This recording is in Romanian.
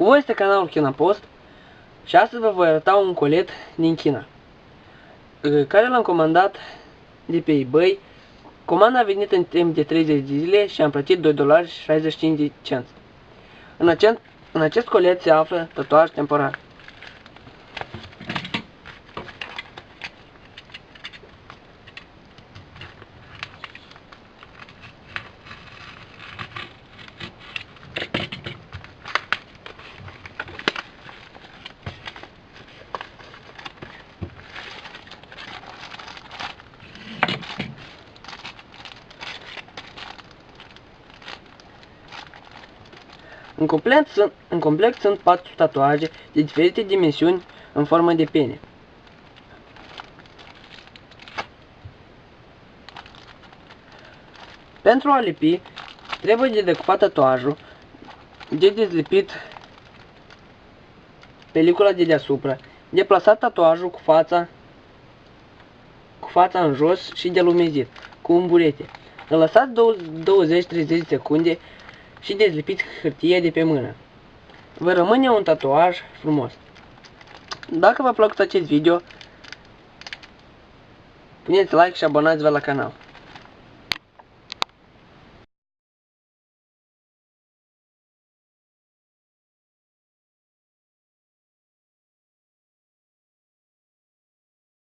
Cu voi este canalul China Post și astăzi vă voi arăta un colet din China, care l-am comandat de pe eBay. Comanda a venit în timp de 30 de zile și am plătit $2.65. În acest colet se află tatuaj temporar. În complet sunt 4 tatuaje de diferite dimensiuni în formă de pene. Pentru a lipi, trebuie de decupat tatuajul, de dezlipit pelicula de deasupra, de plasat tatuajul cu fața în jos și de lumezit cu un burete. Îl lăsați 20-30 secunde și dezlipiți hârtie de pe mână. Vă rămâne un tatuaj frumos. Dacă v-a plăcut acest video, puneți like și abonați-vă la canal.